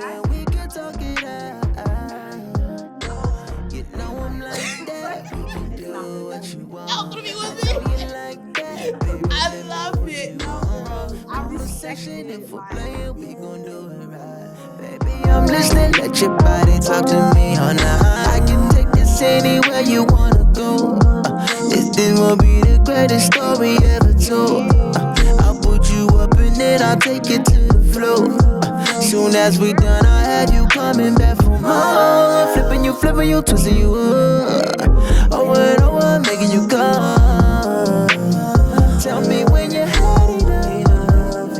and we can talk it out. You know I'm like that. We can do what you want. Y'all gonna be with me? You like that, baby. I love it. Conversation, if we're playing, we gon' do it right. Baby, I'm listening. Let your body talk to me all night. I can take this anywhere you wanna go. This will be the greatest story ever told. I'll put you up and then I'll take it to the floor. Soon as we done, I had you coming back from home. Flipping you, twisting you up. Over and over, making you come. Tell me when you're had enough.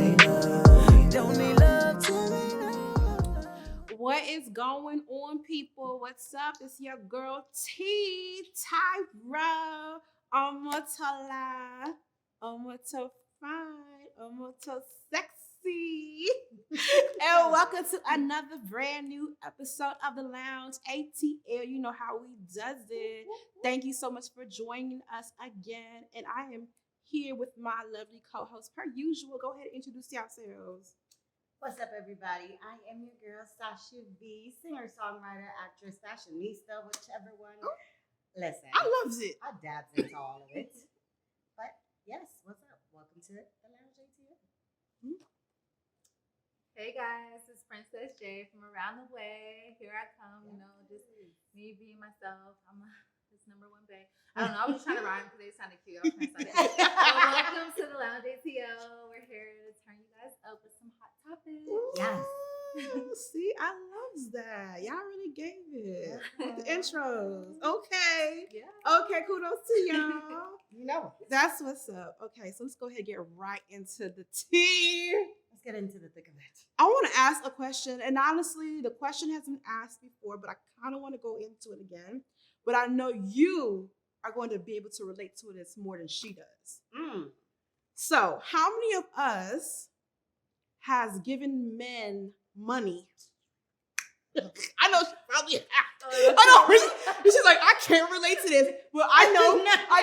Don't need love to me. What is going on, people? What's up? It's your girl T Tyra. Omotola, Omoto fine, Omoto sexy. And welcome to another brand new episode of the Lounge ATL. You know how we does it. Thank you so much for joining us again. And I am here with my lovely co-host per usual. Go ahead and introduce yourselves. What's up, everybody? I am your girl, Sasha V, singer, songwriter, actress, fashionista, whichever one. Listen, I loves it. I dabs into all of it. But yes, what's up? Welcome to the Lounge ATL. Hey guys, it's Princess J from around the way. Here I come, just me being myself. It's number one bae. I don't know, I was just trying to rhyme because they sounded cute. I was trying to sound cute. So welcome to the Lounge ATL. We're here to turn you guys up with some hot topics. Yes. See, I loves that. Y'all really gave it. The intros. Okay. Yeah. Okay, kudos to y'all. You know. That's what's up. Okay, so let's go ahead and get right into the tea. Let's get into the thick of it. I want to ask a question, and honestly, the question has been asked before, but I kind of want to go into it again. But I know you are going to be able to relate to it as more than she does. So, how many of us has given men money? I know she probably has. I know she's like, I can't relate to this, but I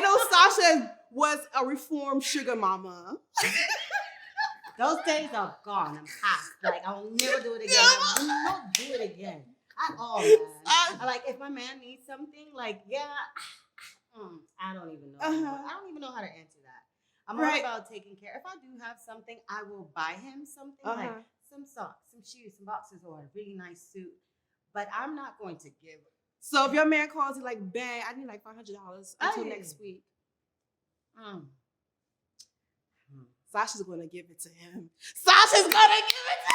know Sasha was a reformed sugar mama. Those days are gone. I'm past. Like, I'll never do it again. I will not do it again. At all, man. Like, if my man needs something, like, I don't even know. I don't even know how to answer that. I'm all about taking care. If I do have something, I will buy him something like some socks, some shoes, some boxers, or a really nice suit. But I'm not going to give. So if your man calls you like, bang, I need like $500 until next week. Sasha's going to give it to him. Sasha's going to give it to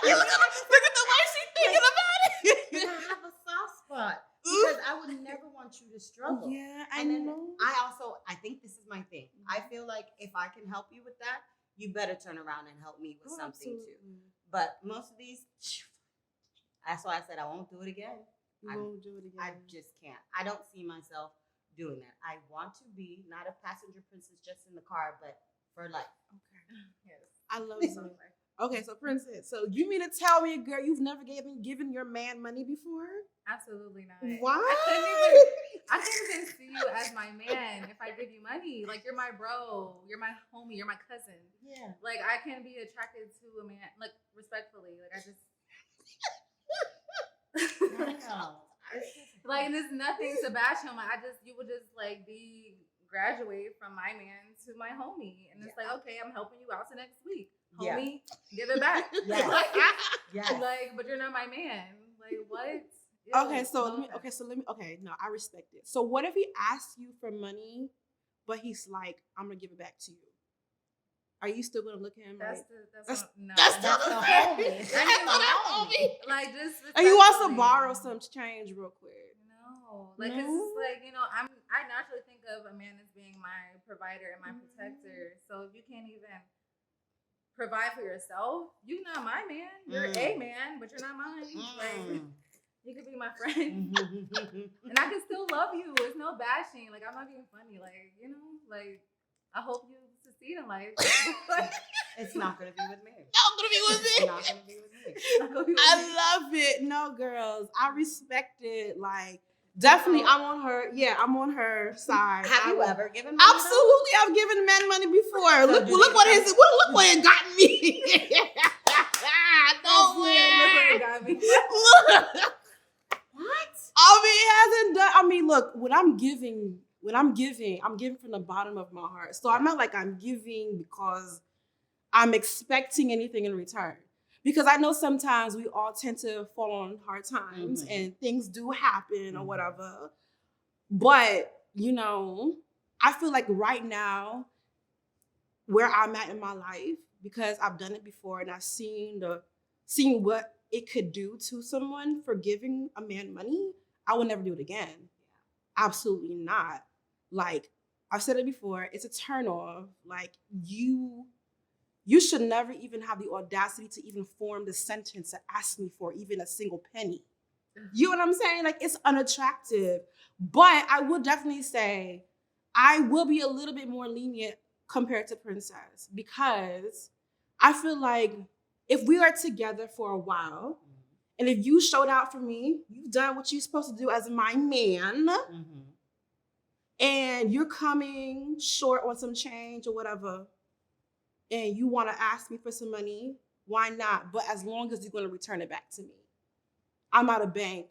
him. Look at the way she's thinking about it. And I have a soft spot. Because I would never want you to struggle. Yeah, I know. I think this is my thing. I feel like if I can help you with that, you better turn around and help me with something too. But most of these, that's why I said I won't do it again. I won't do it again. I just can't. I don't see myself doing that. I want to be not a passenger princess just in the car, but for life. Okay. Yes. I love it. Okay, so Princess, so you mean to tell me, girl, you've never given your man money before? Absolutely not. Why? I can't even see you as my man if I give you money. Like, you're my bro, you're my homie, you're my cousin. Yeah. Like, I can't be attracted to a man, like, respectfully. Like, I just... Like, and there's nothing to bash him. Like, you would just, like, graduate from my man to my homie. And it's like, okay, I'm helping you out to next week. Homie, give it back. Like, but you're not my man. Like, what? Okay, no, I respect it. So what if he asks you for money, but he's like, I'm gonna give it back to you? Are you still gonna look at him that's like that's the homie? Like, just and he wants to borrow some change real quick. No, like it's like, I naturally think of a man as being my provider and my protector. So if you can't even provide for yourself, you're not my man. You're a man, but you're not mine. Like, you could be my friend. And I can still love you. It's no bashing. Like, I'm not being funny. Like, like, I hope you succeed in life. It's not going to be with me. Not going to be with me. It's not going to be with me. I love it. No, girls. I respect it. Like, definitely, I'm on her. Yeah, I'm on her side. Have you ever given money? Absolutely, I've given men money before. Look what it got me. Look what it got me. money. What? I mean, it hasn't done. I mean, look, I'm giving from the bottom of my heart. So I'm not like I'm giving because I'm expecting anything in return. Because I know sometimes we all tend to fall on hard times and things do happen or whatever. But, I feel like right now, where I'm at in my life, because I've done it before and I've seen what it could do to someone for giving a man money, I will never do it again. Absolutely not. Like, I've said it before, it's a turn off. Like, you should never even have the audacity to even form the sentence to ask me for even a single penny. You know what I'm saying? Like, it's unattractive. But I would definitely say I will be a little bit more lenient compared to Princess, because I feel like if we are together for a while, and if you showed out for me, you've done what you're supposed to do as my man, and you're coming short on some change or whatever, and you want to ask me for some money, why not? But as long as you're going to return it back to me. I'm out of bank,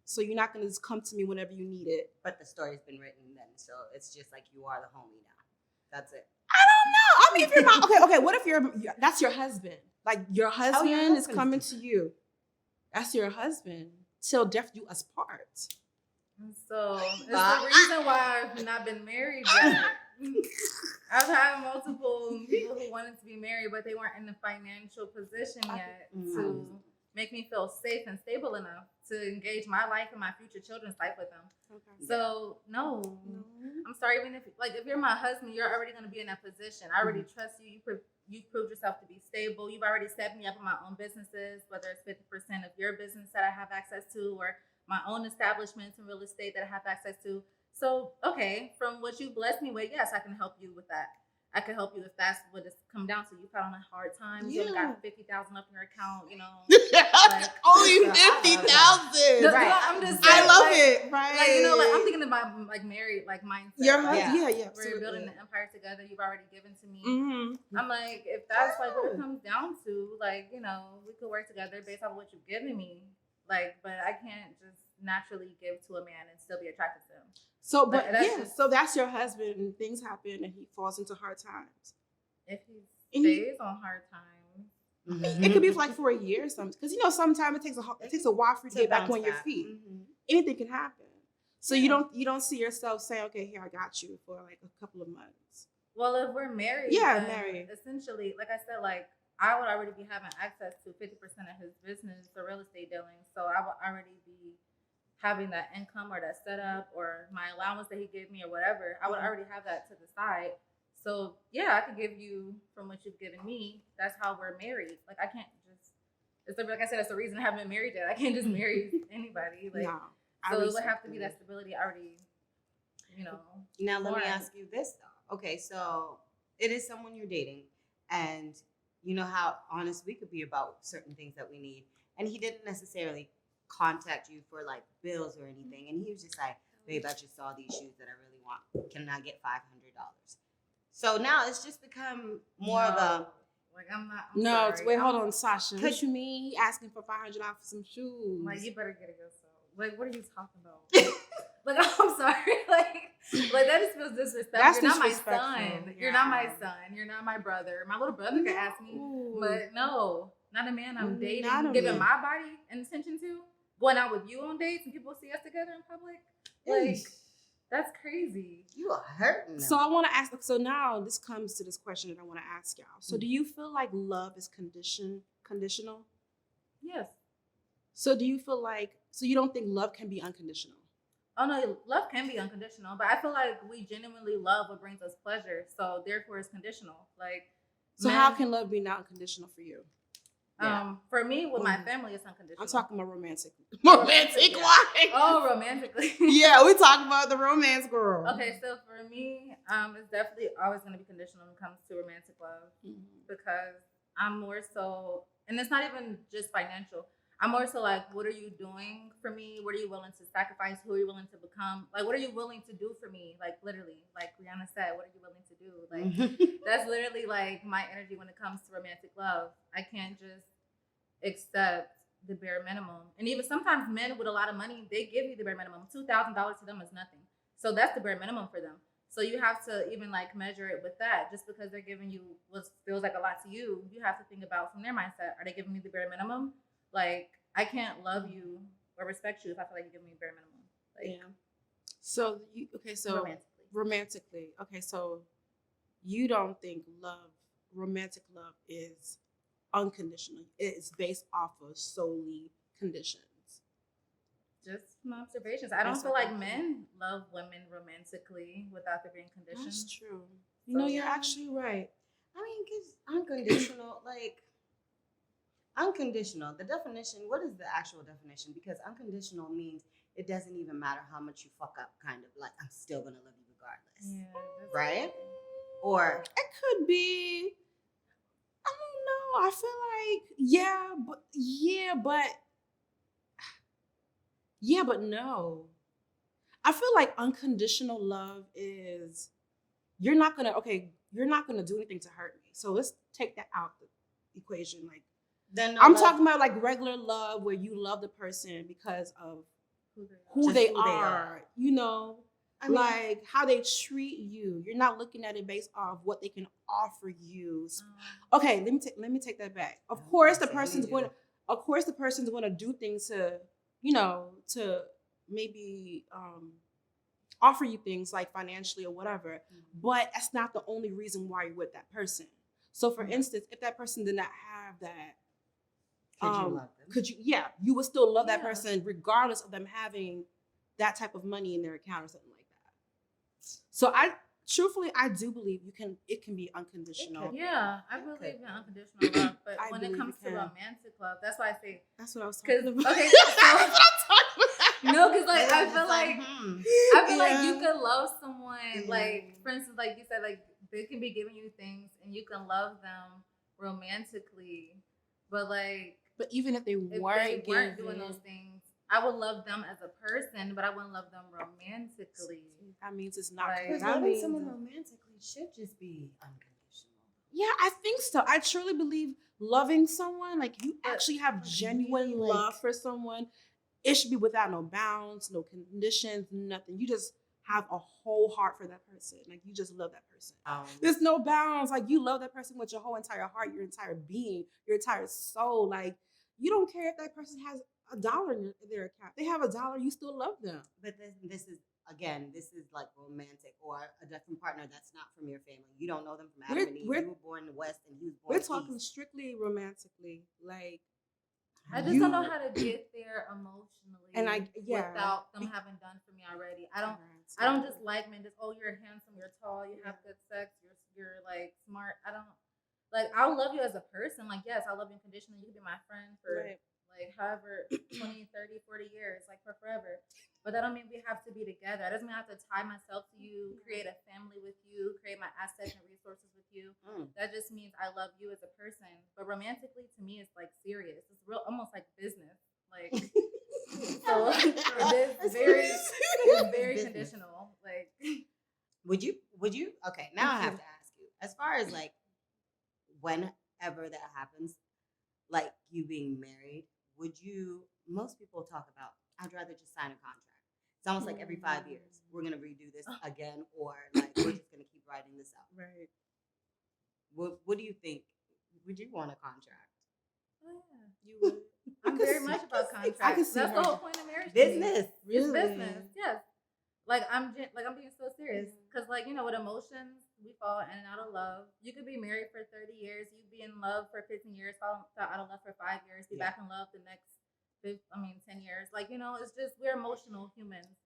so you're not going to just come to me whenever you need it. But the story's been written then, so it's just like you are the homie now. That's it. I don't know. I mean, if you're not, okay, what if that's your husband? Like, your husband is coming to you. That's your husband. Till death do us part. So it's the reason why I've not been married yet. I've had multiple people who wanted to be married, but they weren't in the financial position yet to make me feel safe and stable enough to engage my life and my future children's life with them. Okay. So no, I'm sorry. Even if you're my husband, you're already going to be in that position. I already trust you. You proved yourself to be stable. You've already set me up in my own businesses, whether it's 50% of your business that I have access to, or my own establishments in real estate that I have access to. So, okay, from what you blessed me with, yes, I can help you with that. I can help you if that's what it's come down to. You found on a hard time. You only got $50,000 up in your account, Like, only 50,000. Right. I'm just I saying, love it. Right. I'm thinking about married mindset. Your husband, yeah. We're building the empire together. You've already given to me. I'm like, if that's what it comes down to, we could work together based on what you've given me. But I can't just naturally give to a man and still be attracted to him. So, so that's your husband, and things happen, and he falls into hard times. If he stays on hard times, it could be for a year or something. Because sometimes it takes a while for you to get back on your feet. Anything can happen. So you don't see yourself saying, okay, here, I got you for a couple of months. Well, if we're married, married. Essentially, like I said, I would already be having access to 50% of his business, the real estate dealings. So I would already be having that income or that setup or my allowance that he gave me or whatever. I would already have that to the side. So yeah, I could give you from what you've given me. That's how we're married. I can't just. Like I said, that's the reason I haven't been married yet. I can't just marry anybody. No, so it would have to be that stability already. Now let me ask you this though. Okay, so it is someone you're dating, and you know how honest we could be about certain things that we need, and he didn't necessarily contact you for bills or anything, and he was just like, babe, I just saw these shoes that I really want. Can I get $500? So now it's just become more of a I'm sorry. Hold on, Sasha. What you mean? He asking for $500 for some shoes? You better get it yourself. What are you talking about? I'm sorry. That just feels disrespectful. That's You're not my disrespectful. son. Yeah. You're not my son. You're not my brother. My little brother could ask me, but no, not a man I'm dating, giving my body and attention to. Going out with you on dates and people see us together in public, that's crazy. You are hurting them. So I want to ask. So now this comes to this question that I want to ask y'all. So do you feel like love is conditional? Yes. So do you feel so you don't think love can be unconditional? Oh no, love can be unconditional, but I feel like we genuinely love what brings us pleasure. So therefore, it's conditional. How can love be not unconditional for you? For me, with my family, it's unconditional. I'm talking about romantic. Romantic wife. Oh, romantically. Yeah, we talking about the romance girl. Okay, so for me, it's definitely always going to be conditional when it comes to romantic love because I'm more so, and it's not even just financial. I'm more so what are you doing for me? What are you willing to sacrifice? Who are you willing to become? What are you willing to do for me? Literally, like Rihanna said, what are you willing to do? That's literally my energy when it comes to romantic love. I can't just accept the bare minimum. And even sometimes men with a lot of money, they give you the bare minimum. $2,000 to them is nothing. So that's the bare minimum for them. So you have to even like measure it with that. Just because they're giving you what feels like a lot to you, you have to think about from their mindset. Are they giving me the bare minimum? Like, I can't love you or respect you if I feel like you're giving me bare minimum. Like, Yeah. So romantically. Okay, so you don't think romantic love is unconditional. It's based off of solely conditions. just my observations. I don't feel like men love women romantically without there being conditions. That's true. You know, you're actually right. I mean, because unconditional, like, unconditional, the definition, what is the actual definition? Because unconditional means it doesn't even matter how much you fuck up, kind of. Like, I'm still going to love you regardless. Yeah, right? Or it could be, I don't know. I feel like, but no. I feel like unconditional love is, you're not gonna do anything to hurt me. So let's take that out the equation. Like, then I'm talking about like regular love where you love the person because of who they are. You know, I mean, like how they treat you. You're not looking at it based off what they can offer you. Okay, let me take that back. Of course, the person's going to do things to, you know, to maybe offer you things like financially or whatever, but that's not the only reason why you're with that person. So for instance, if that person did not have that, could you love them? You would still love that person regardless of them having that type of money in their account or something like that. So I do believe it can be unconditional. I believe in unconditional love, but when it comes to romantic love, that's why I say that's what I was talking about. Okay, no, because like I feel like you could love someone, like for instance, like you said, like they can be giving you things and you can love them romantically, but even if they weren't doing those things, I would love them as a person, but I wouldn't love them romantically. That means it's not. Because loving someone romantically should just be unconditional. Yeah, I think so. I truly believe loving someone, like you actually have genuine love for someone, it should be without no bounds, no conditions, nothing. You just have a whole heart for that person. Like you just love that person. There's no bounds. Like you love that person with your whole entire heart, your entire being, your entire soul. Like you don't care if that person has $1 in their account. They have $1, you still love them. But this is like romantic or a different partner that's not from your family. You don't know them from Adam and Eve. You were born in the West and he was born in the East. We're talking strictly romantically. Like I just don't know how to get there emotionally, and without them having done for me already. I don't just like men. Just you're handsome, you're tall, you have good sex, you're like smart. I don't like. I'll love you as a person. Like yes, I love you unconditionally. You can be my friend for like however 20, 30, 40 years, like for forever. But that don't mean we have to be together. It doesn't mean I have to tie myself to you, create a family with you, create my assets and resources with you. That just means I love you as a person. But romantically, to me, it's like serious. It's real, almost like business. Like so, it's very conditional. Like, would you? Okay, now I have to ask you. As far as like, whenever that happens, like you being married, would you? Most people talk about, I'd rather just sign a contract. It's almost like every 5 years we're gonna redo this again, or like we're just gonna keep writing this out. Right. What do you think? Would you want a contract? Oh yeah, you would. I'm very much about contracts. That's the whole point of marriage. Business, it's business. Yes. Like I'm being so serious because like with emotions we fall in and out of love. You could be married for 30 years, you be in love for 15 years, fall out of love for 5 years, be back in love the next 10 years. Like it's just we're emotional humans.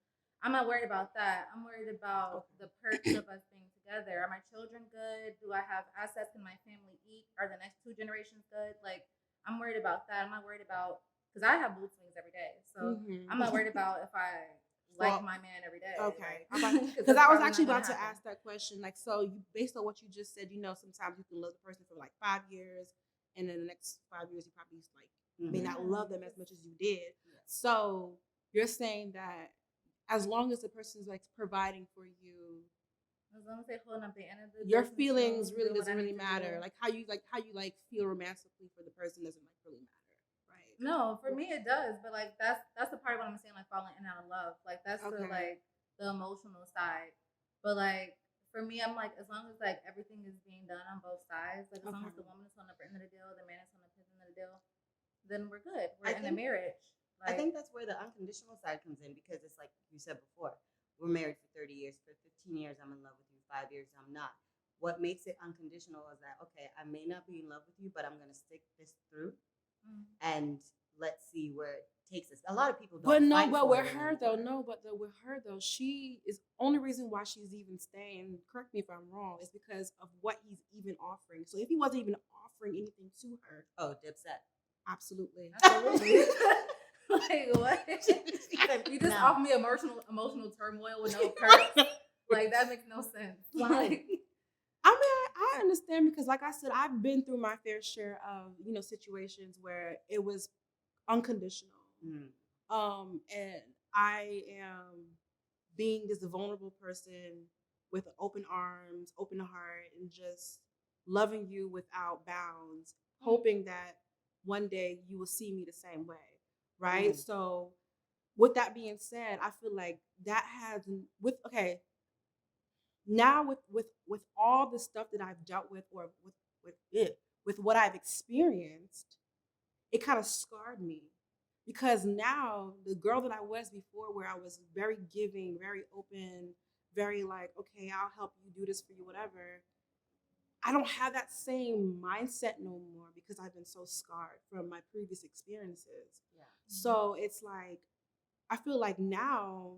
I'm not worried about that. I'm worried about the perks of us being together. Are my children good? Do I have assets? Can my family eat? Are the next 2 generations good? Like I'm worried about that. I'm not worried about because I have mood swings every day, so I'm not worried about if I like my man every day. Okay, because I was actually about to ask that question. Like, so based on what you just said, sometimes you can love the person for like 5 years, and then the next 5 years you probably like may not love them as much as you did. So you're saying that as long as the person's like providing for you, as long as they hold up the end of the your feelings really doesn't really matter. Like how you feel romantically for the person doesn't like really matter, right? No, for me it does, but like that's the part of what I'm saying, like falling in and out of love. Like that's the like the emotional side. But like for me, I'm like as long as like everything is being done on both sides, like as long as the woman is on the end of the deal, the man is on the end of the deal, then we're good. We're in a marriage. Like, I think that's where the unconditional side comes in because it's like you said before, we're married for 30 years. For 15 years, I'm in love with you. 5 years, I'm not. What makes it unconditional is that, okay, I may not be in love with you, but I'm going to stick this through. And let's see where it takes us. A lot of people don't. But no, but with her though, she is only reason why she's even staying. Correct me if I'm wrong. Is because of what he's even offering. So if he wasn't even offering anything to her, Dipset. Absolutely. Like what? You just offer me emotional turmoil with no perks. Like that makes no sense. Like. I mean, I understand because, like I said, I've been through my fair share of situations where it was unconditional, and I am being this vulnerable person with open arms, open heart, and just loving you without bounds, hoping that one day you will see me the same way, right? So, with that being said, I feel like that has now with all the stuff that I've dealt with or with what I've experienced, it kind of scarred me because now the girl that I was before, where I was very giving, very open, very like, okay, I'll help you do this for you, whatever. I don't have that same mindset no more because I've been so scarred from my previous experiences. Yeah. So it's like, I feel like now,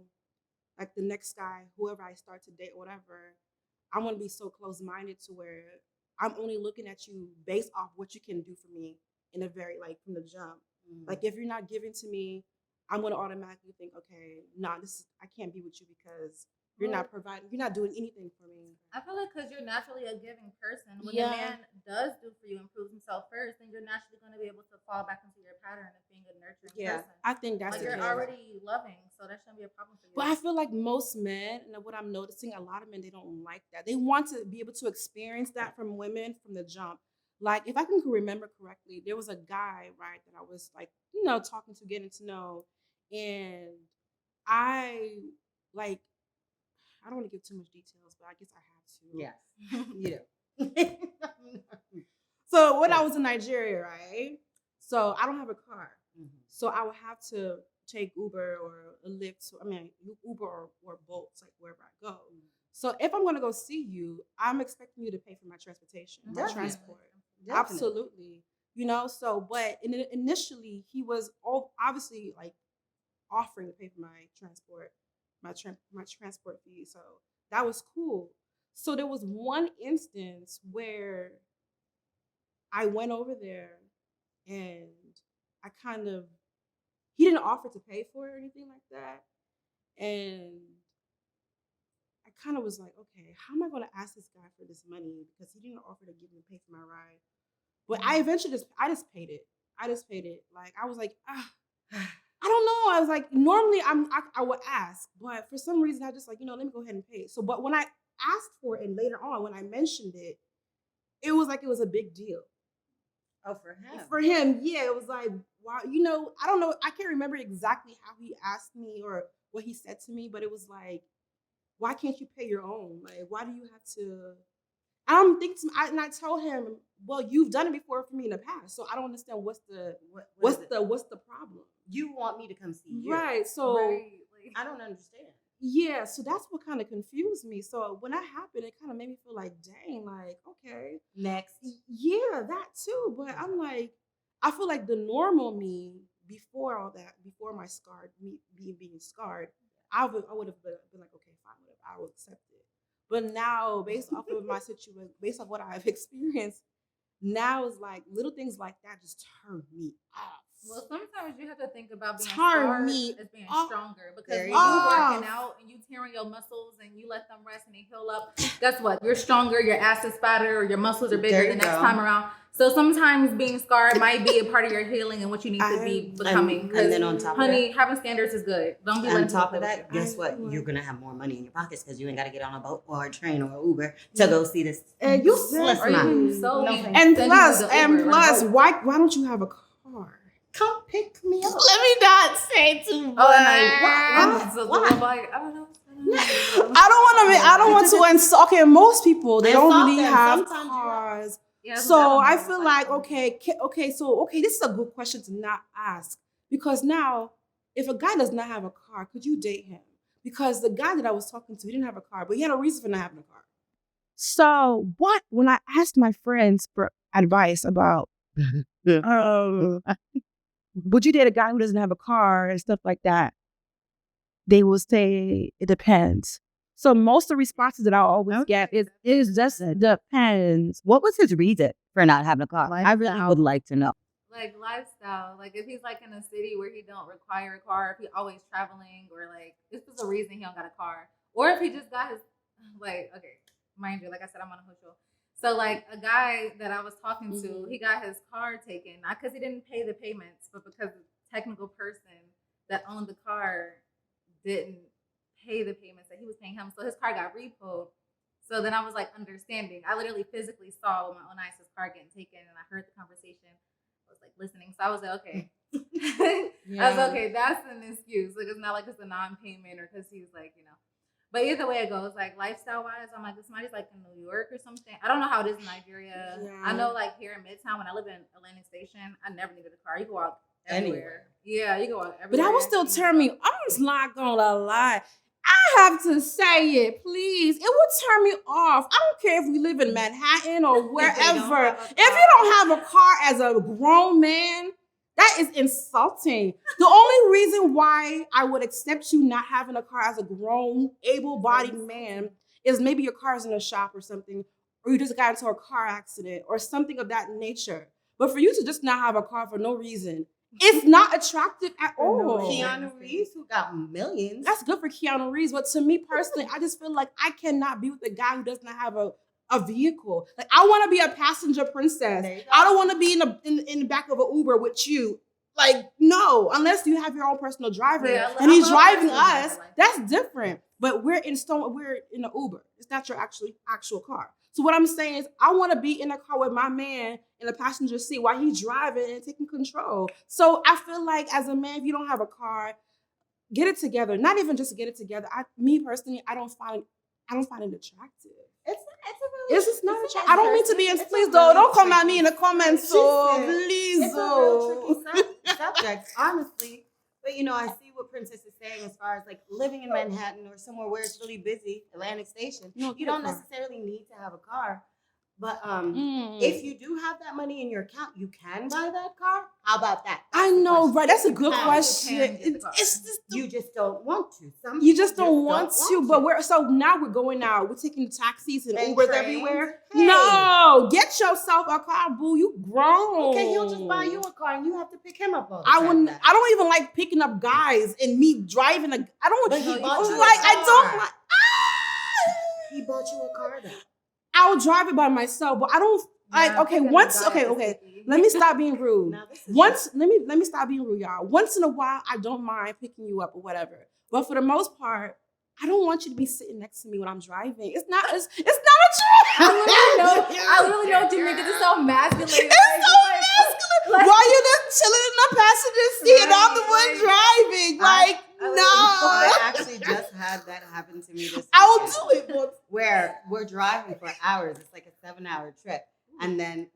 like the next guy, whoever I start to date or whatever, I'm going to be so close-minded to where I'm only looking at you based off what you can do for me in a very, like, from the jump. Like, if you're not giving to me, I'm going to automatically think, okay, I can't be with you because you're not providing, you're not doing anything for me. I feel like because you're naturally a giving person. When a man does do for you and proves himself first, then you're naturally going to be able to fall back into your pattern of being a nurturing person. I think that's like you're already loving, so that shouldn't be a problem for you. But I feel like most men, and what I'm noticing, a lot of men, they don't like that. They want to be able to experience that from women from the jump. Like, if I can remember correctly, there was a guy, right, that I was like, talking to, getting to know, and I don't want to give too much details, but I guess I have to. Yes. So when I was in Nigeria, right? So I don't have a car. So I would have to take Uber or a Lyft. Uber or Bolt, like wherever I go. So if I'm going to go see you, I'm expecting you to pay for my transportation, my transport. Definitely. Absolutely. So, but initially he was obviously like offering to pay for my transport. My transport fee. So that was cool. So there was one instance where I went over there and he didn't offer to pay for it or anything like that. And I kind of was like, okay, how am I going to ask this guy for this money? Because he didn't offer to pay for my ride. But I eventually just paid it. Like, I was like, I don't know. I was like, normally I would ask, but for some reason I just like, let me go ahead and pay it. So, but when I asked for it and later on when I mentioned it, it was like it was a big deal. Oh, for him? For him, yeah. It was like, wow, I don't know. I can't remember exactly how he asked me or what he said to me, but it was like, why can't you pay your own? Like, why do you have to? I'm thinking, and I told him, well, you've done it before for me in the past, so I don't understand what's the problem. You want me to come see you, right? So I don't understand. Yeah, so that's what kind of confused me. So when that happened, it kind of made me feel like, dang, like, okay, next, yeah, that too. But I'm like, I feel like the normal me before all that, before my being scarred, I would have been like, okay, fine, whatever, I will accept it. But now, based off of my situation, based off what I've experienced, now it's like little things like that just turn me off. Well, sometimes you have to think about being scarred as being stronger, because when you working out and you tearing your muscles and you let them rest and they heal up, guess what? You're stronger, your ass is fatter, or your muscles are bigger the next time around. So sometimes being scarred might be a part of your healing and what you need to be becoming. And then on top of that, having standards is good. Don't be on top of that, guess what? You're going to have more money in your pockets because you ain't got to get on a boat or a train or Uber to go see this. And plus, why don't you have a car? come pick me up. Let me not say too much. Oh, and like, Why? I'm like, I don't know. I don't want to insult. Okay, most people they don't Insult really them. have Sometimes you cars. Yeah, So I feel like okay, this is a good question to not ask because now if a guy does not have a car, could you date him? Because the guy that I was talking to, he didn't have a car, but he had a reason for not having a car. So when I asked my friends for advice about would you date a guy who doesn't have a car and stuff like that, they will say it depends. So most of the responses that I always get is just depends. What was his reason for not having a car? I really would like to know. Like lifestyle, like if he's like in a city where he don't require a car, if he always traveling, or like this is a reason he don't got a car, or if he just got his like okay, mind you, like I said, I'm on a hotel. So like a guy that I was talking to, he got his car taken not because he didn't pay the payments, but because the technical person that owned the car didn't pay the payments that he was paying him, so his car got repoed. So then I was like understanding. I literally physically saw with my own eyes his car getting taken, and I heard the conversation. I was like listening, so I was like, okay. I was okay. That's an excuse. Like it's not like it's a non-payment or because he's like But either way it goes, like lifestyle wise, I'm like if somebody's like in New York or something. I don't know how it is in Nigeria. Yeah. I know like here in Midtown when I lived in Atlantic Station, I never needed a car. You go out anywhere. Yeah, you go out everywhere. But that will still turn me. I'm just not gonna lie. I have to say it, please. It would turn me off. I don't care if we live in Manhattan or wherever. If you don't have a car as a grown man, that is insulting. The only reason why I would accept you not having a car as a grown, able-bodied man is maybe your car's in a shop or something, or you just got into a car accident or something of that nature. But for you to just not have a car for no reason, it's not attractive at all. Keanu Reeves, who got millions. That's good for Keanu Reeves. But to me personally, I just feel like I cannot be with a guy who doesn't have a vehicle. Like I want to be a passenger princess. I don't want to be in the back of an Uber with you. Like no, unless you have your own personal driver and he's driving us. That's different. But we're in an Uber. It's not your actual car. So what I'm saying is I want to be in a car with my man in the passenger seat while he's driving and taking control. So I feel like as a man, if you don't have a car, get it together. Not even just get it together. Me personally, I don't find it attractive. It's not attractive. I don't mean to be please don't come at me in the comments. So please, it's a real tricky subject, honestly. But I see what Princess is saying as far as like living in Manhattan or somewhere where it's really busy, Atlantic Station. You don't necessarily need to have a car. But if you do have that money in your account, you can buy that car. How about that? I know, right? That's a good question. It's just you just don't want to. You just don't want to. But now we're going out. We're taking taxis and Ubers everywhere. Hey. No, get yourself a car, boo. You grown. Okay, he'll just buy you a car, and you have to pick him up all the time. I don't even like picking up guys and me driving a. I don't like. I don't like. He bought you a car, though. I'll drive it by myself, but I don't like. Okay, okay. Let me stop being rude. Let me stop being rude, y'all. Once in a while, I don't mind picking you up or whatever. But for the most part, I don't want you to be sitting next to me when I'm driving. It's not a choice. I literally know Jamaica is so masculine. It's so masculine. Why you just chilling in the passenger seat and I'm the one driving? I actually just had that happen to me this weekend. I will do it, but where we're driving for hours. It's like a 7-hour trip. And then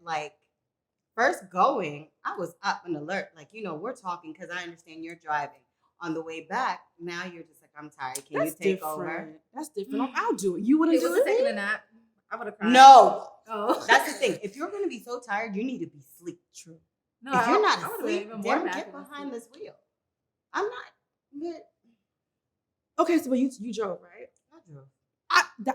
first going, I was up and alert. We're talking because I understand you're driving. On the way back, now you're just like, I'm tired. Can you take over? That's different. I'll do it. You wouldn't do it? Taking a nap. I would have cried. No. Oh. That's the thing. If you're going to be so tired, you need to be asleep. True. No, if you're not asleep, then get behind this wheel. I'm not. Okay, so you drove, right? I drove.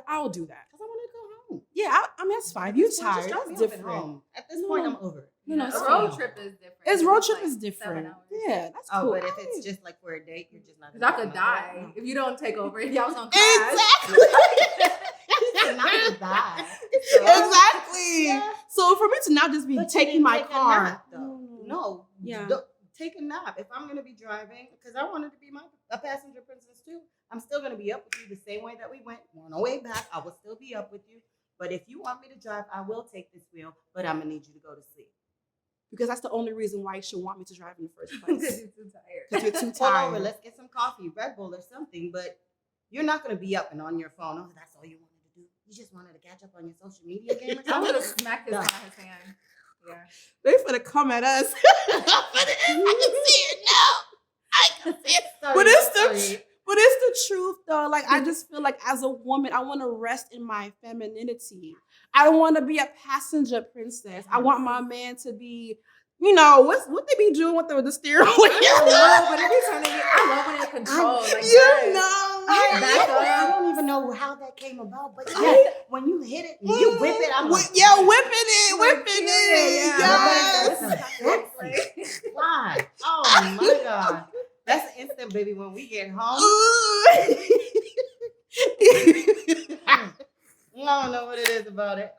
I'll do that. Because I want to go home. Yeah, I mean, that's fine. You're tired. That's different. At this point, I'm over it. No, a road trip is different. His road trip is different. Yeah, that's cool. But if it's just like for a date, you're just not. Because I could die if you don't take over. Y'all was on crash. Exactly. Not die. Exactly. Yeah. So for me to now just be taking my car. Nap, no. Yeah. Take a nap. If I'm going to be driving, because I wanted to be a passenger princess too, I'm still going to be up with you the same way that we went. On our way back, I will still be up with you. But if you want me to drive, I will take this wheel, but I'm going to need you to go to sleep. because that's the only reason why you should want me to drive in the first place. Because you're too tired. Because you're too Pull over, tired. let's get some coffee, Red Bull or something. But you're not going to be up and on your phone. Oh, that's all you wanted to do. You just wanted to catch up on your social media game or I something. would have smacked his on his hand. Yeah. They finna come at us. I can see it now. I can see it. But it's the truth though. Like I just feel like as a woman, I want to rest in my femininity. I don't want to be a passenger princess. I want my man to be, you know, what they be doing with the steering wheel. I love when it controls. Like I don't even know how that came about, but yeah, when you hit it, you whip it. I'm like, whipping it. Yes. Why? Oh my God. That's an instant, baby, when we get home. I don't know what it is about it.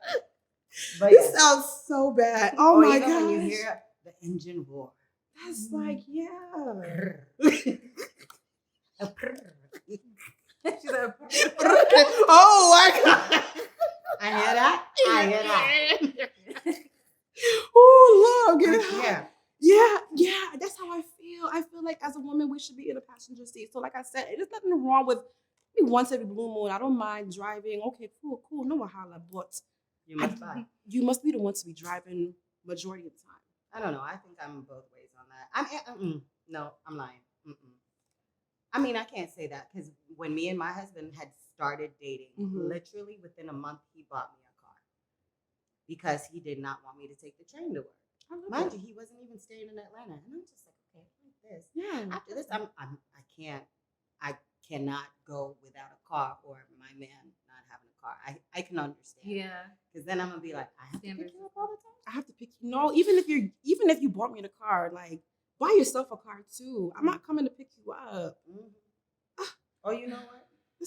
But This sounds so bad. Oh my God. When you hear the engine roar. That's like, yeah. She's like, Oh my God. I hear that. Oh, Lord. Yeah. That's how I feel. I feel like as a woman, we should be in a passenger seat. So like I said, there's nothing wrong with maybe once every blue moon. I don't mind driving. Okay, cool. No wahala. But You must buy. you must be the one to be driving majority of the time. I don't know. I think I'm both ways on that. No, I'm lying. I mean, I can't say that because when me and my husband had started dating, literally within a month, he bought me a car because he did not want me to take the train to work. Mind you, he wasn't even staying in Atlanta, and I'm just like, okay, like this. Yeah. After this, I cannot go without a car or my man not having a car. I can understand. yeah. Because then I'm gonna be like, I have to pick you up all the time. I have to pick you. No, even if you bought me the car, like buy yourself a car too. I'm not coming to pick you up. Oh, you know what?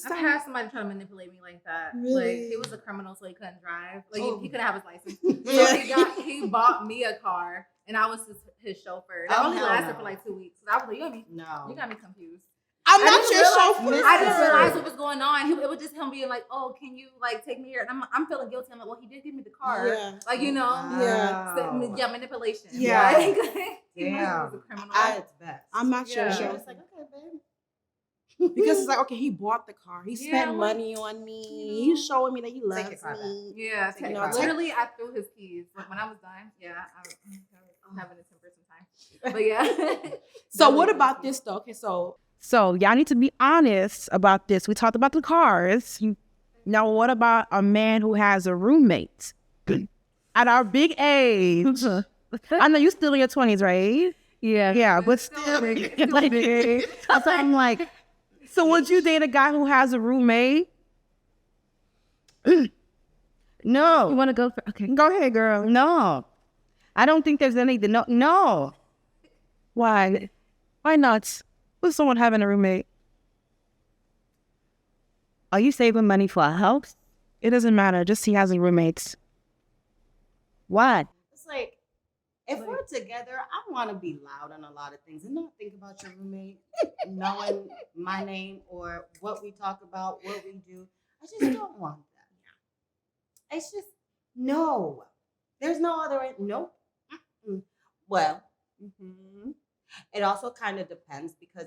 I've had somebody try to manipulate me like that. Really? Like he was a criminal, so he couldn't drive. Like he couldn't have his license. Yeah. So he bought me a car, and I was his chauffeur. That only hell lasted no. for like 2 weeks. So I was like, you No. got me confused. I'm I not didn't your chauffeur. I didn't realize what was going on. It was just him being like, "Oh, can you like take me here?" And I'm feeling guilty. I'm like, "Well, he did give me the car." Yeah. Like you know, Yeah. manipulation. Yeah. Like, he Yeah. was a criminal. It's best. I'm not your Yeah. You're chauffeur. just like, okay, babe. Because it's like, okay, he bought the car. He Yeah, spent like, money on me. you know, He's showing me that he loves your car back. me. Yeah, Take it back. literally, I threw his keys when I was done. Yeah, I'm having a temper sometimes. But yeah. So what about this though? Okay, so y'all need to be honest about this. We talked about the cars. Now, what about a man who has a roommate? At our big age. I know you're still in your 20s, right? Yeah, but still. I'm like, so would you date a guy who has a roommate? No. You want to go? Okay. Go ahead, girl. No. I don't think there's anything. No. Why? Why not? With someone having a roommate? Are you saving money for a house? It doesn't matter. Just he has a roommate. Why? It's like, if we're together, I want to be loud on a lot of things and not think about your roommate knowing my name or what we talk about, what we do. I just don't want that. It's just, no. There's no other way. Nope. Mm-mm. Well, it also kind of depends because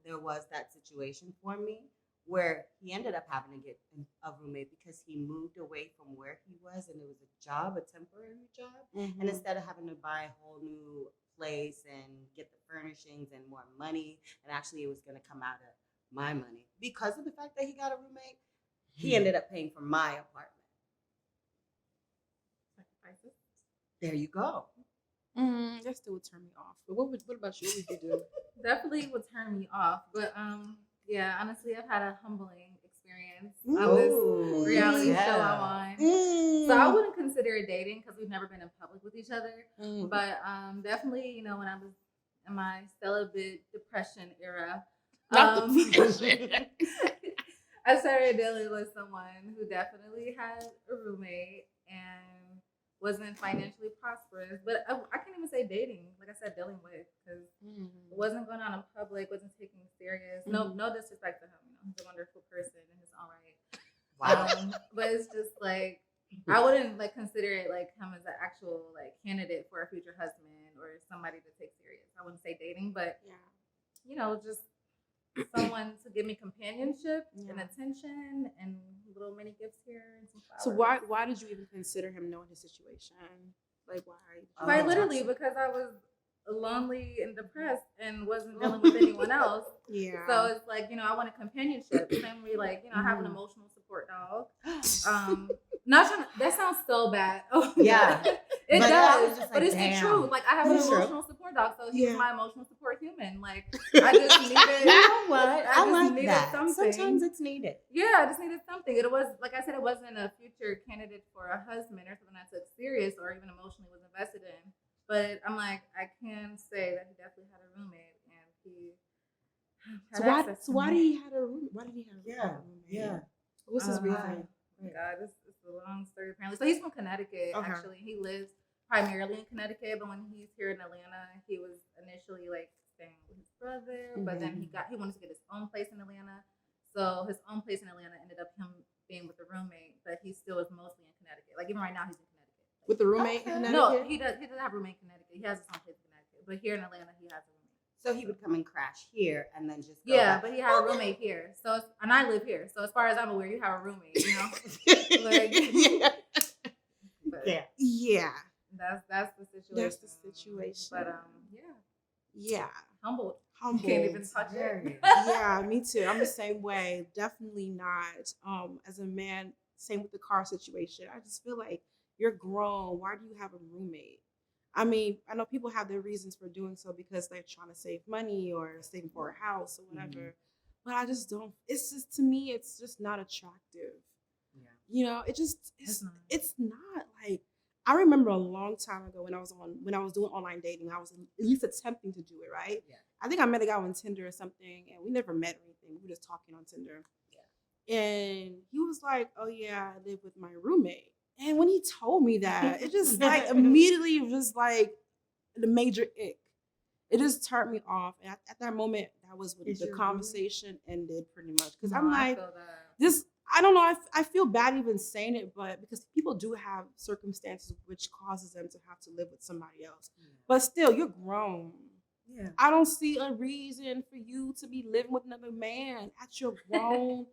there was that situation for me where he ended up having to get a roommate because he moved away from where he was and it was a job, a temporary job. And instead of having to buy a whole new place and get the furnishings and more money, and actually it was going to come out of my money because of the fact that he got a roommate, he ended up paying for my apartment. There you go. That still would turn me off. But what about you? What would you do? Definitely would turn me off. But yeah, honestly, I've had a humbling experience on Ooh, this reality yeah. show I'm on. So I wouldn't consider it dating because we've never been in public with each other. But definitely, you know, when I was in my celibate depression era, I started dealing with someone who definitely had a roommate and wasn't financially prosperous. But I can't even say dating. Like I said, dealing with, because it wasn't going on in public, wasn't taking it serious. No disrespect to him. You know, he's a wonderful person and he's all right. Wow. But it's just like, I wouldn't like consider it like him as an actual like candidate for a future husband. somebody to take serious. I wouldn't say dating, but Yeah. you know, just someone to give me companionship and Yeah. attention and little mini gifts here and some flowers. So why did you even consider him knowing his situation? Like why? Quite literally because I was lonely and depressed and wasn't dealing with anyone else. Yeah. So it's like, you know, I wanted companionship. Same way, like, you know, I have an emotional support dog. Not trying to, that sounds so bad. Yeah. It But does. just But like, it's the damn. truth. Like I have an It's true. emotional support dog, so he's Yeah. my emotional support human. Like I just needed You know what? I I just like needed that. something. Sometimes it's needed. Yeah, I just needed something. It was, like I said, it wasn't a future candidate for a husband or something I took serious or even emotionally was invested in. But I'm like, I can say that he definitely had a roommate and he had access to why me. did he have a room? Why did he have a roommate? Yeah. What's his reason? Oh my God, this is a long story apparently. So he's from Connecticut, Okay. actually. He lives primarily in Connecticut, but when he's here in Atlanta, he was initially like staying with his brother, but then he wanted to get his own place in Atlanta. So his own place in Atlanta ended up him being with a roommate, but he still is mostly in Connecticut. Like even right now he's in Connecticut. With the roommate in Connecticut? No, he doesn't have a roommate in Connecticut. He has his own place in Connecticut. But here in Atlanta he has a roommate. So he would come and crash here and then just go Yeah, back. but he had a roommate here. So and I live here. So as far as I'm aware, you have a roommate, you know? Like, but Yeah. that's the situation. That's the situation. But Yeah. humbled. Humble. Can't even touch it. Yeah, me too. I'm the same way. Definitely not. As a man, same with the car situation. I just feel like you're grown. Why do you have a roommate? I mean, I know people have their reasons for doing so because they're trying to save money or saving for a house or whatever. But I just don't. It's just, to me, it's just not attractive. Yeah. You know, it's It's not. not like. I remember a long time ago when I was doing online dating, I was at least attempting to do it, right? Yeah. I think I met a guy on Tinder or something, and we never met or anything. We were just talking on Tinder. Yeah. And he was like, "Oh yeah, I live with my roommate." And when he told me that, it just like immediately was like the major ick. It just turned me off. And at that moment, that was when Is the your conversation ended pretty much. Because No, I'm I like, feel that. this, I don't know. I feel bad even saying it, but because people do have circumstances which causes them to have to live with somebody else. But still, you're grown. Yeah. I don't see a reason for you to be living with another man at your grown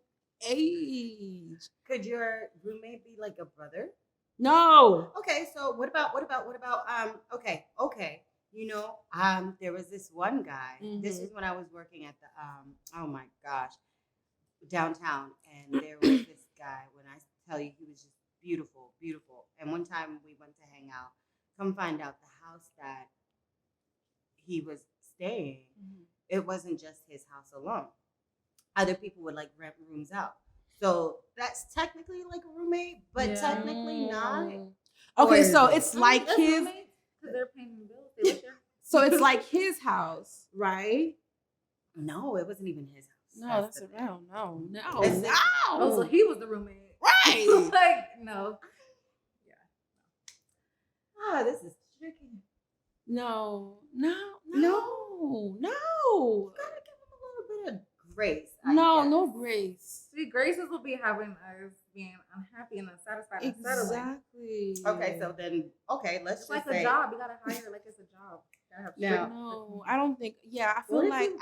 age. Could your roommate be like a brother? No. Okay, so what about okay. You know, there was this one guy. This was when I was working at the oh my gosh, downtown, and there was this guy. When I tell you, he was just beautiful, beautiful. And one time we went to hang out. Come find out, the house that he was staying, it wasn't just his house alone. Other people would like rent rooms out. So that's technically like a roommate, but technically not. Okay, Or so is it? it's like That's his. roommates, 'cause they're paying the bills. They live there. So it's like his house, right? No, it wasn't even his house. No, that's the a thing. no. It's- Oh, so he was the roommate. Right. Like, no. Ah, this is tricky. No. You gotta give him a little bit of grace. I No guess. grace. See, graces will be having us being unhappy and unsatisfied and settling. Exactly. Okay, so then let's It's just like say a job. You gotta hire like it's a job. You gotta have No. strict- No, I don't think. Yeah, I What feel if like you-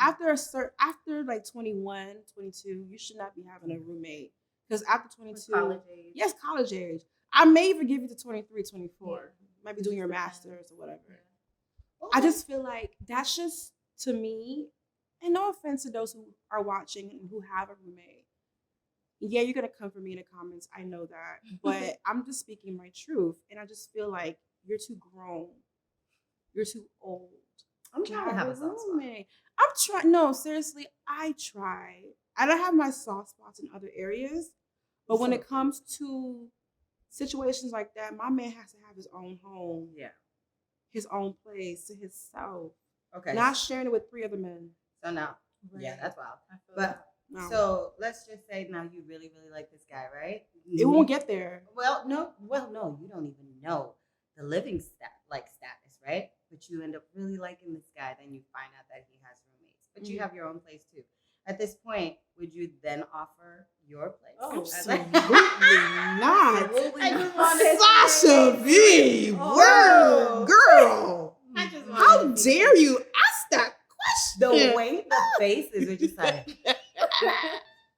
after like 21, 22, you should not be having a roommate. Because after 22, college age. yes, college age. I may even give you to 23, 24. Yeah. Maybe doing your Depends. master's or whatever. Yeah. I just feel like that's just, to me, and no offense to those who are watching and who have a roommate. Yeah, you're gonna come for me in the comments. I know that, but I'm just speaking my truth, and I just feel like you're too grown. You're too old. I'm trying to have a soft spot. roommate. I'm trying. No, seriously, I try. I don't have my soft spots in other areas, but when it comes to situations like that, my man has to have his own home, Yeah. his own place to himself, Okay. not sharing it with 3 other men. So now, yeah, Right. that's wild. I feel But that. No. so let's just say now you really, really like this guy, right? It won't get there. Well, no, you don't even know the living status, right? But you end up really liking this guy, then you find out that he has roommates. But you have your own place too. At this point, would you then offer your place? Oh, Absolutely not. Absolutely I not. just wanted to Sasha say- V, Oh. word girl. I just wanted How to see dare you ask that the question? way the faces are just like,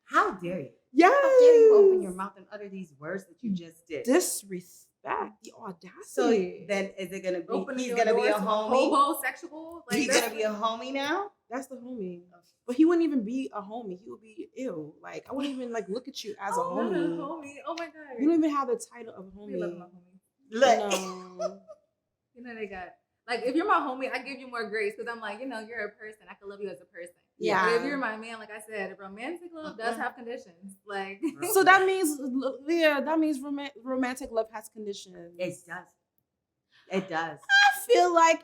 how dare you? Yes. How dare you open your mouth and utter these words that you just did? Disrespect, the audacity. So then, is it gonna be? Opening He's your gonna be a doors to homie. homosexual. Like He's that's gonna be a homie now. That's the homie. But he wouldn't even be a homie. He would be ill. Like I wouldn't even like look at you as a not homie. a homie. Oh my god. You don't even have the title of We love my homie. homies. Look, No. You know they got like if you're my homie, I give you more grace because I'm like, you know, you're a person. I can love you as a person. Yeah. But if you're my man, like I said, romantic love does have conditions. Like So that means, romantic love has conditions. it does. It does. I feel like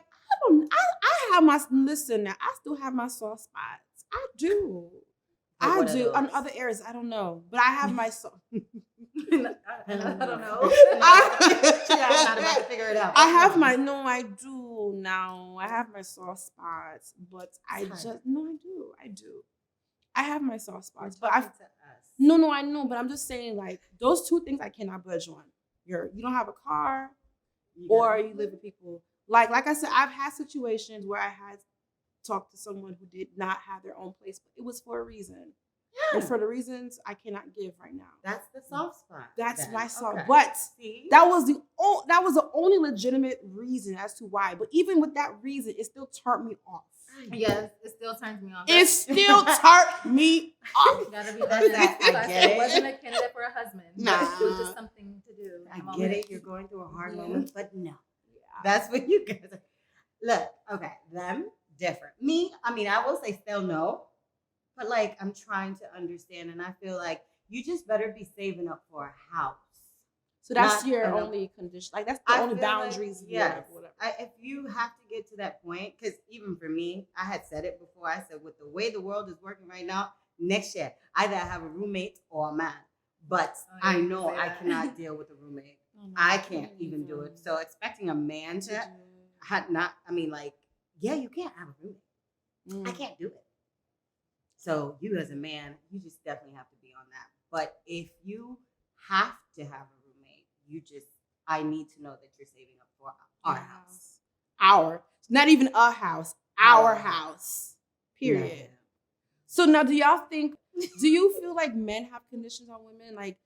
I have my listen now. I still have my soft spots. I do. But I what are do. On those? other areas, I don't know, but I have my soft. I don't know. I'm not about to figure it out. I have my I do now. I have my soft spots, but I Sorry. just I do. I have my soft You're spots, but talking to us. no, I know, but I'm just saying like those two things I cannot budge on. You don't have a car, You or gotta- you live with people. Like I said, I've had situations where I had talked to someone who did not have their own place, but it was for a reason. And for the reasons I cannot give right now. That's the soft spot. That's then. my soft. Okay. But See? that was the only legitimate reason as to why. But even with that reason, it still turned me off. Yes, it still turns me on. It still turned me off. You gotta be That's better than that. that. I get it. Wasn't a candidate for a husband. Nah. It was just something to do. I I'm get always- it. You're going through a hard Yeah. moment, but no. That's what you guys are. Look, okay, them different. Me, I mean, I will say still no, but like I'm trying to understand, and I feel like you just better be saving up for a house. So that's Not your enough. only condition. Like that's the I only feel like, boundaries. yes. Whatever. If you have to get to that point, because even for me, I had said it before. I said, with the way the world is working right now, next year either I have a roommate or a man. But Oh, yeah, I you know say I that. cannot deal with a roommate. Oh, no, I can't even do it. So expecting a man To to do had not. I mean, like, yeah, you can't have a roommate. it. I can't do it. So you as a man, you just definitely have to be on that. But if you have to have a roommate, I need to know that you're saving up for our house. Not even a house. Our Our house. Period. No. So now, do you feel like men have conditions on women? Like,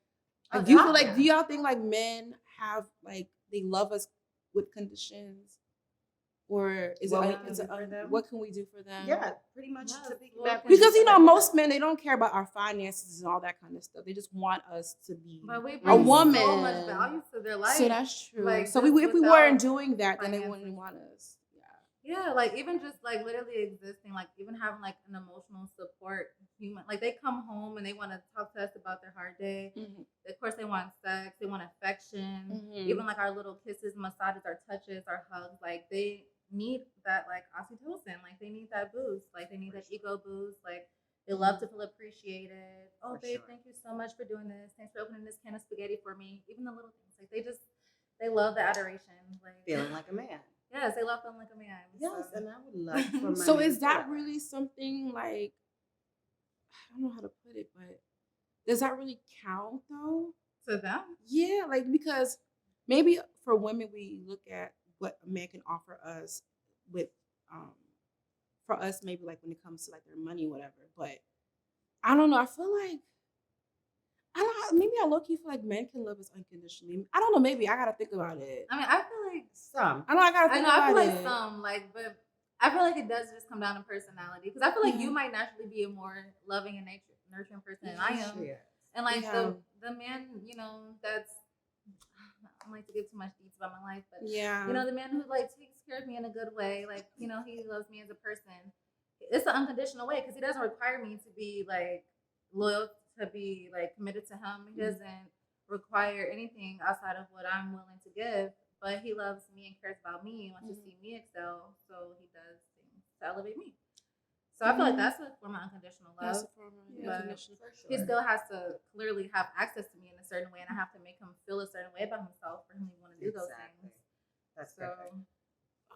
Oh, do you God, feel like, yeah. do y'all think like men have like they love us with conditions, or is What it we like, can is do it, for them? what can we do for them? Yeah, pretty much. Yeah, to be well, back Because when most men, they don't care about our finances and all that kind of stuff. They just want us to be But we A bring so woman. much value to their life. So that's true. like, so just if we without weren't doing that, then they finances. wouldn't want us. Yeah, like even just like literally existing, like even having like an emotional support human. Like they come home and they want to talk to us about their hard day. Mhm. Of course, they want sex, they want affection, Mhm. even like our little kisses, massages, our touches, our hugs. Like they need that like oxytocin. Like they need that boost. Like they need that ego boost. Like they love to feel appreciated. Oh, For babe, sure. thank you so much for doing this. Thanks for opening this can of spaghetti for me. Even the little things. Like they love the adoration. Like feeling like a man. yes, they love feeling like a man. Yes, so. and I would love for my So man is to that do really something like, I don't know how to put it, but does that really count though? To them? Yeah, like because maybe for women we look at what a man can offer us with for us maybe like when it comes to like their money, whatever. But I don't know. I feel like maybe I low key feel like men can love us unconditionally. I don't know, maybe I gotta think about it. I mean, I feel like some. I know I gotta I think know. I about feel like it. some like, but I feel like it does just come down to personality. Because I feel like Yeah. you might naturally be a more loving and nurturing person than I am. Yes. And like Yeah. the man, you know, that's I don't like to give too much details about my life, but Yeah. you know, the man who like takes care of me in a good way, like you know, he loves me as a person. It's an unconditional way because he doesn't require me to be like loyal, to be like committed to him. He doesn't require anything outside of what I'm willing to give. But he loves me and cares about me and wants to see me excel, so he does things to elevate me. So I feel like that's a form of unconditional love. That's a form of but unconditional. he still has to clearly have access to me in a certain way, and I have to make him feel a certain way about himself for him to want to do those Exactly. things. That's So perfect.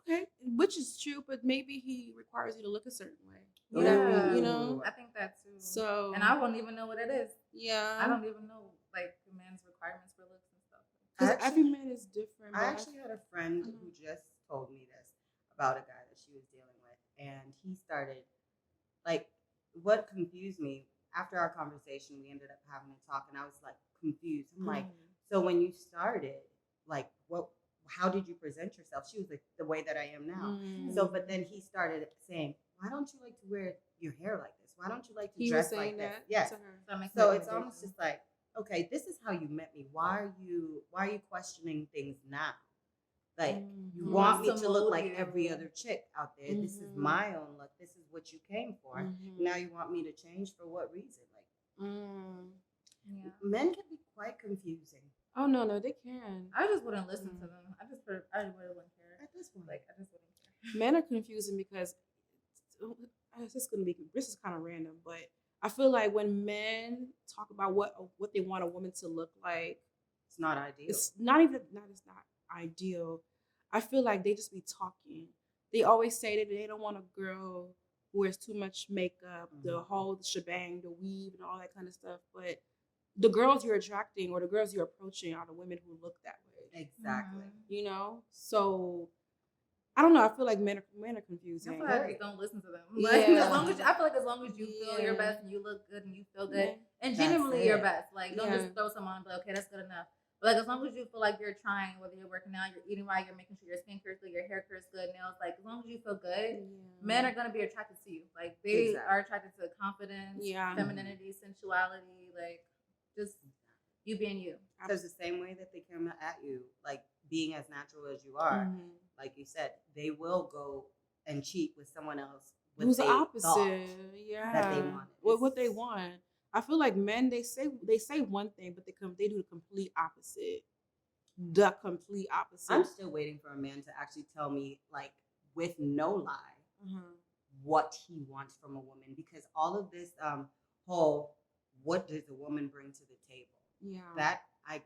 Okay, which is true, but maybe he requires you to look a certain way. yeah, You know? I think that too. So and I won't even know what it is. yeah, I don't even know like the man's requirements for looks and stuff. because Actually- every man is different. I but actually had a friend Mhm. who just told me this about a guy that she was dealing with, and he started like what confused me after our conversation. We ended up having a talk, and I was like confused. I'm like, so when you started, like, what? How did you present yourself? She was like, the way that I am now. So, but then he started saying, why don't you like to wear your hair like this? Why don't you like to He dress was saying like this? that Yes. to her. So it's almost just like, okay, this is how you met me. Why are you questioning things now? Like you want me to look like every other chick out there. This is my own look. This is what you came for. Now you want me to change for what reason? Like men can be quite confusing. Oh no, they can. I just wouldn't listen to them. I really wouldn't care. At this point, Like I just wouldn't care. Men are confusing because this is kind of random, but I feel like when men talk about what they want a woman to look like, it's not ideal. it's not ideal. I feel like they just be talking. They always say that they don't want a girl who wears too much makeup, the whole shebang, the weave, and all that kind of stuff. But the girls you're attracting or the girls you're approaching are the women who look that way. Exactly. You know? So I don't know. I feel like men are confusing. I feel like I just don't listen to them. Yeah. Like, I feel like as long as you feel your best and you look good and you feel good and genuinely your best, like don't just throw someone and be like, okay, that's good enough. But like as long as you feel like you're trying, whether you're working out, you're eating right, you're making sure your skincare is good, your hair care is good, nails, like as long as you feel good, men are gonna be attracted to you. Like they are attracted to confidence, femininity, sensuality, like just you being you. Because the same way that they come at you, like being as natural as you are, like you said, they will go and cheat with someone else who's the opposite. That they want. What they want. I feel like men they say one thing, but they do the complete opposite. The complete opposite. I'm still waiting for a man to actually tell me, like, with no lie, what he wants from a woman. Because all of this whole what does a woman bring to the table? Yeah. That I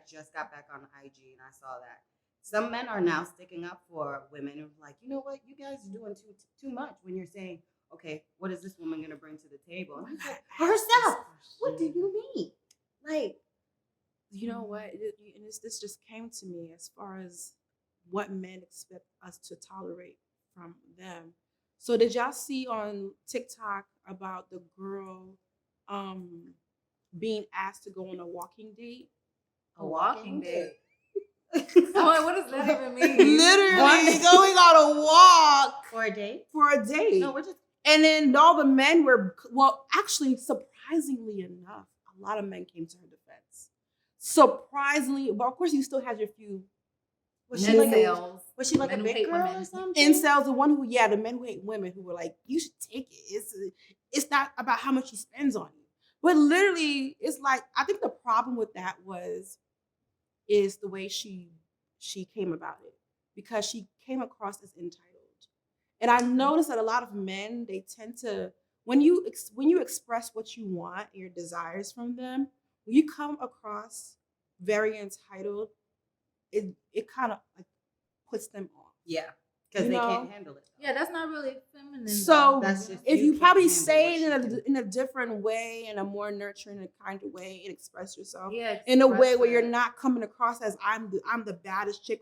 just got back on IG and I saw that. Some men are now sticking up for women and like, you know what, you guys are doing too much when you're saying, okay, what is this woman gonna bring to the table? And he's like, herself. What do you mean? Like, you know what? This just came to me as far as what men expect us to tolerate from them. So did y'all see on TikTok about the girl being asked to go on a walking date? A walking date. I'm like, what does that even mean? Literally going on a walk for a date. No, we're just. And then all the men were actually, surprisingly enough, a lot of men came to her defense. Surprisingly, but of course, you still had your few. Was she like a big girl or something? Incels, the men who hate women who were like, you should take it. It's not about how much he spends on you. But literally, it's like, I think the problem with that is the way she came about it. Because she came across as entitled. And I noticed that a lot of men, they tend to, when you express what you want, your desires from them, when you come across very entitled, it kind of like puts them off. Yeah, because they can't handle it. Yeah, that's not really feminine. So that's just, if you probably say it in a different way, in a more nurturing and kind of way, and express yourself in a way where you're not coming across as I'm the baddest chick.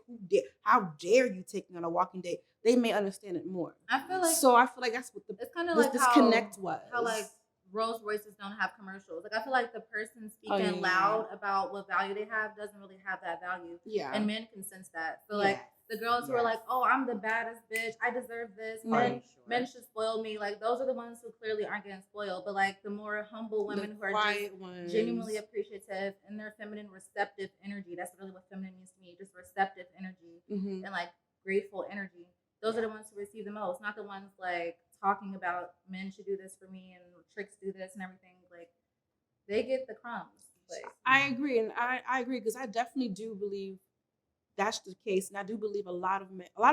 How dare you take me on a walking date? They may understand it more. I feel like that's what it's kind of like disconnect was. How like Rolls Royces don't have commercials. Like I feel like the person speaking loud about what value they have doesn't really have that value. Yeah, and men can sense that. So like the girls who are like, oh, I'm the baddest bitch, I deserve this. Men should spoil me. Like those are the ones who clearly aren't getting spoiled. But like the more humble women who are just genuinely appreciative and their feminine receptive energy. That's really what feminine means to me. Just receptive energy and like grateful energy. Those are the ones who receive the most, not the ones like talking about men should do this for me and tricks do this and everything. Like they get the crumbs. Like I agree, and I agree because I definitely do believe that's the case, and I do believe a lot of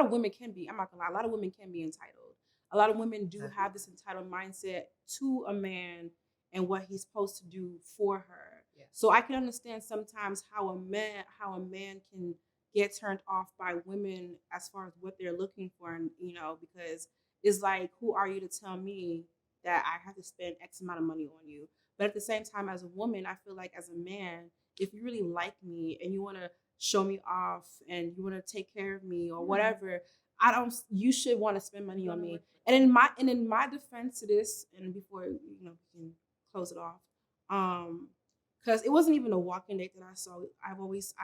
women can be. I'm not gonna lie, a lot of women can be entitled. A lot of women do have this entitled mindset to a man and what he's supposed to do for her. Yeah. So I can understand sometimes how a man can get turned off by women as far as what they're looking for, and because it's like, who are you to tell me that I have to spend X amount of money on you? But at the same time, as a woman, I feel like as a man, if you really like me and you want to show me off and you want to take care of me or whatever, You should want to spend money on me. And in my defense to this, and before we can close it off, because it wasn't even a walking date that I saw. I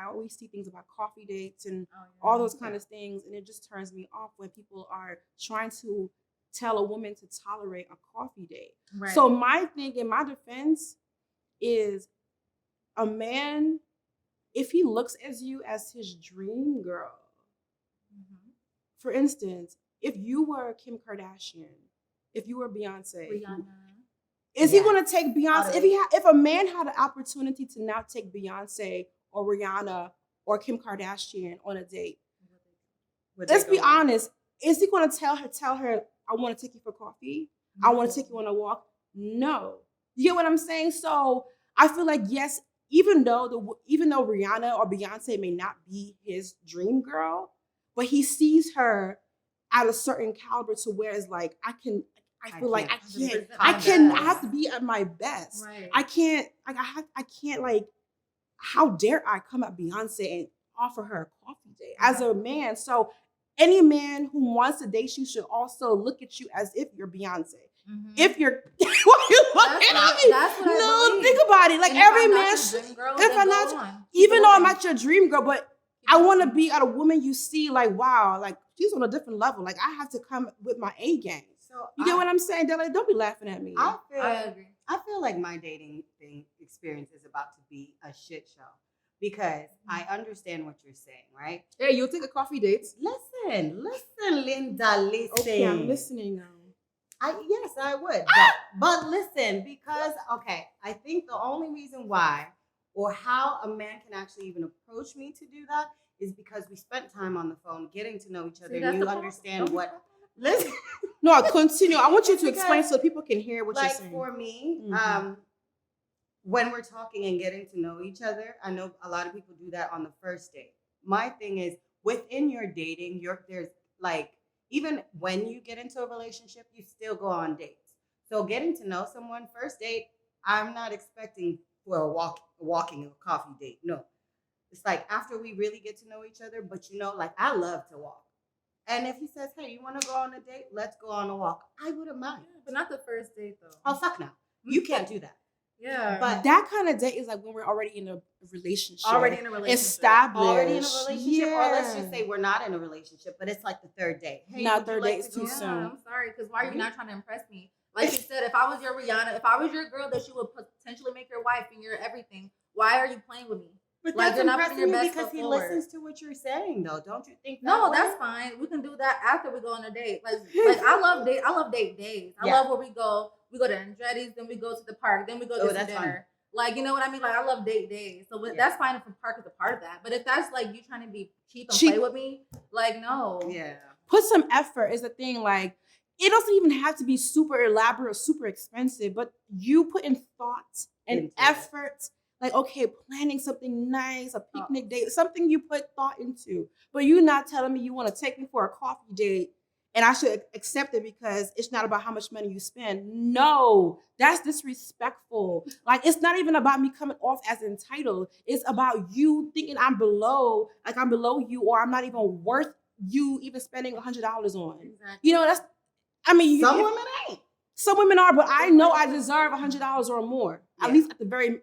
always see things about coffee dates and all those kind of things, and it just turns me off when people are trying to tell a woman to tolerate a coffee date. Right. So my thing in my defense is a man, if he looks at you as his dream girl, for instance, if you were Kim Kardashian, if you were Beyonce, Rihanna. Is he going to take Beyonce? If a man had an opportunity to now take Beyonce or Rihanna or Kim Kardashian on a date, let's be honest. Is he going to tell her, I want to take you for coffee? No. I want to take you on a walk? No. You get what I'm saying? So I feel like, yes, even though Rihanna or Beyonce may not be his dream girl, but he sees her at a certain caliber to where it's like, I have to be at my best. Right. I can't like, how dare I come at Beyonce and offer her a coffee date as a man? So any man who wants to date you should also look at you as if you're Beyonce. Mm-hmm. If you're, what are you looking at me? That's what I believe. Think about it. Like, and every man should, if I'm not, even though I'm not your dream girl, but I want to be at a woman you see like, wow, like she's on a different level. Like, I have to come with my A game. So you get what I'm saying? They're like, don't be laughing at me. I agree. I feel like my dating experience is about to be a shit show because I understand what you're saying, right? Yeah, you'll take a coffee date. Listen, Linda, listen. Okay, I'm listening now. Yes, I would. But listen, because, I think the only reason why or how a man can actually even approach me to do that is because we spent time on the phone getting to know each other. And you understand what... Listen. No, continue. I want you to explain so people can hear what you're saying. Like, for me, when we're talking and getting to know each other, I know a lot of people do that on the first date. My thing is, within your dating, there's like... Even when you get into a relationship, you still go on dates. So getting to know someone, first date, I'm not expecting for a walking a coffee date. No. It's like after we really get to know each other, but like I love to walk. And if he says, hey, you want to go on a date? Let's go on a walk. I wouldn't mind. Yeah, but not the first date, though. Oh, fuck no. You can't do that. Yeah. But that kind of date is like when we're already in a relationship. Established. Already in a relationship. Yeah. Or let's just say we're not in a relationship, but it's like the third date. Hey, not third date is too soon. I'm sorry, because why are you not trying to impress me? Like you said, if I was your Rihanna, if I was your girl that you would potentially make your wife and your everything, why are you playing with me? But like, that's impressing me because he listens to what you're saying, though. Don't you think? That's fine. We can do that after we go on a date. Like I love date days. I love where we go. We go to Andretti's, then we go to the park, then we go to dinner. Fun. Like, you know what I mean? Like, I love date days. So that's fine if the park is a part of that. But if that's like you trying to be cheap and play with me, like, no. Yeah. Put some effort is the thing. Like, it doesn't even have to be super elaborate or super expensive, but you put in thought and effort. Like, okay, planning something nice, a picnic date, something you put thought into. But you're not telling me you want to take me for a coffee date and I should accept it because it's not about how much money you spend. No, that's disrespectful. Like, it's not even about me coming off as entitled. It's about you thinking I'm below you, or I'm not even worth you even spending $100 on. Exactly. You know, some women ain't. Some women are, but I know I deserve $100 or more. Yeah. At least at the very,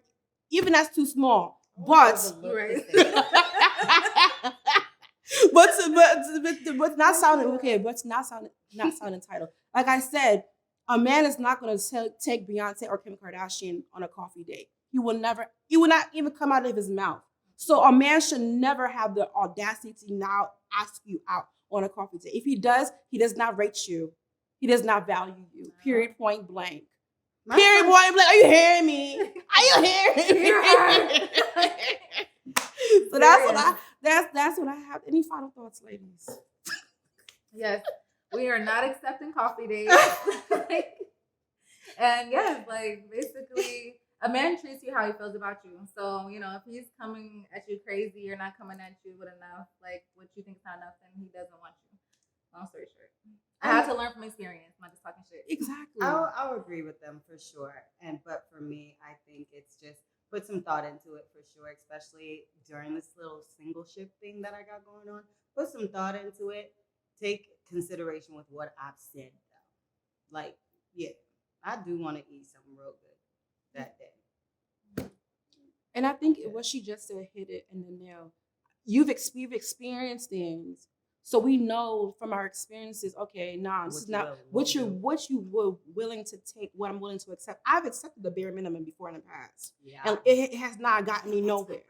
even that's too small. But but not sounding okay. But not sounding entitled. Like I said, a man is not going to take Beyonce or Kim Kardashian on a coffee date. He will not even come out of his mouth. So a man should never have the audacity to now ask you out on a coffee date. If he does not rate you. He does not value you. Period. Point blank. Period. Point blank. Are you hearing me? Are you hearing me? So that's what I have. Any final thoughts, ladies? Yes, we are not accepting coffee dates. And yes, like basically, a man treats you how he feels about you. So if he's coming at you crazy or not coming at you with enough, like what you think is not enough, then he doesn't want you. Long story short. I had to learn from experience, not just talking shit. Exactly. I'll agree with them for sure. But for me, I think it's just put some thought into it for sure, especially during this little single ship thing that I got going on. Put some thought into it. take consideration with what I've said though. Like, yeah, I do want to eat something real good that day. And I think what she just said hit it in the nail. You've experienced things, so we know from our experiences. Okay, this is not what you were willing to take. What I'm willing to accept. I've accepted the bare minimum before in the past, and it has not gotten me nowhere.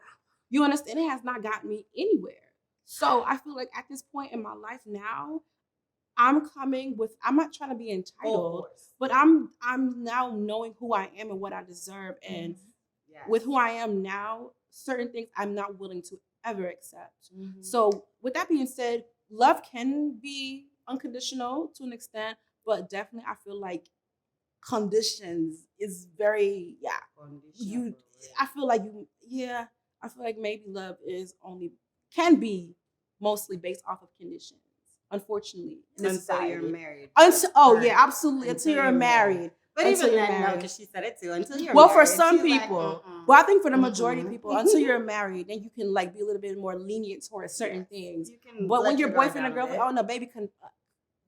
You understand? It has not gotten me anywhere. So I feel like at this point in my life now, I'm not trying to be entitled, but I'm now knowing who I am and what I deserve, and with who I am now, certain things I'm not willing to ever accept. So with that being said, love can be unconditional to an extent, but definitely I feel like conditions is very I feel like maybe love can be mostly based off of conditions, unfortunately. Until you're married. Absolutely. Until you're married. But even then, no, because she said it too. Until you're well, married. For some people. Well, I think for the majority of people, until you're married, then you can like be a little bit more lenient towards certain things. But when you're boyfriend and girlfriend, oh no, baby,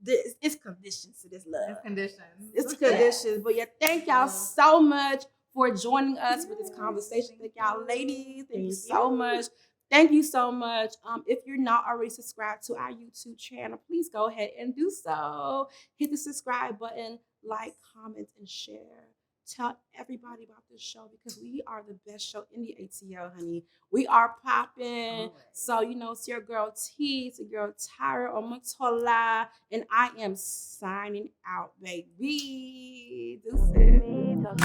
it's conditions to this love. It's conditions. It's conditions. But yeah, thank y'all so much for joining us with this conversation. Thank y'all, ladies. Thank you so much. Thank you so much. If you're not already subscribed to our YouTube channel, please go ahead and do so. Hit the subscribe button, like, comment, and share. Tell everybody about this show because we are the best show in the ATL, honey. We are popping. So, it's your girl T, it's your girl Tyra Omotola, and I am signing out, baby.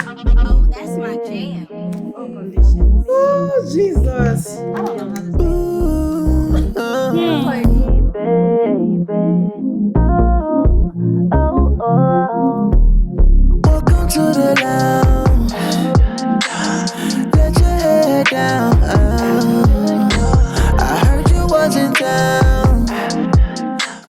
Oh, that's my jam. Oh, Jesus. I don't know how to Welcome to the lounge. Let your head down.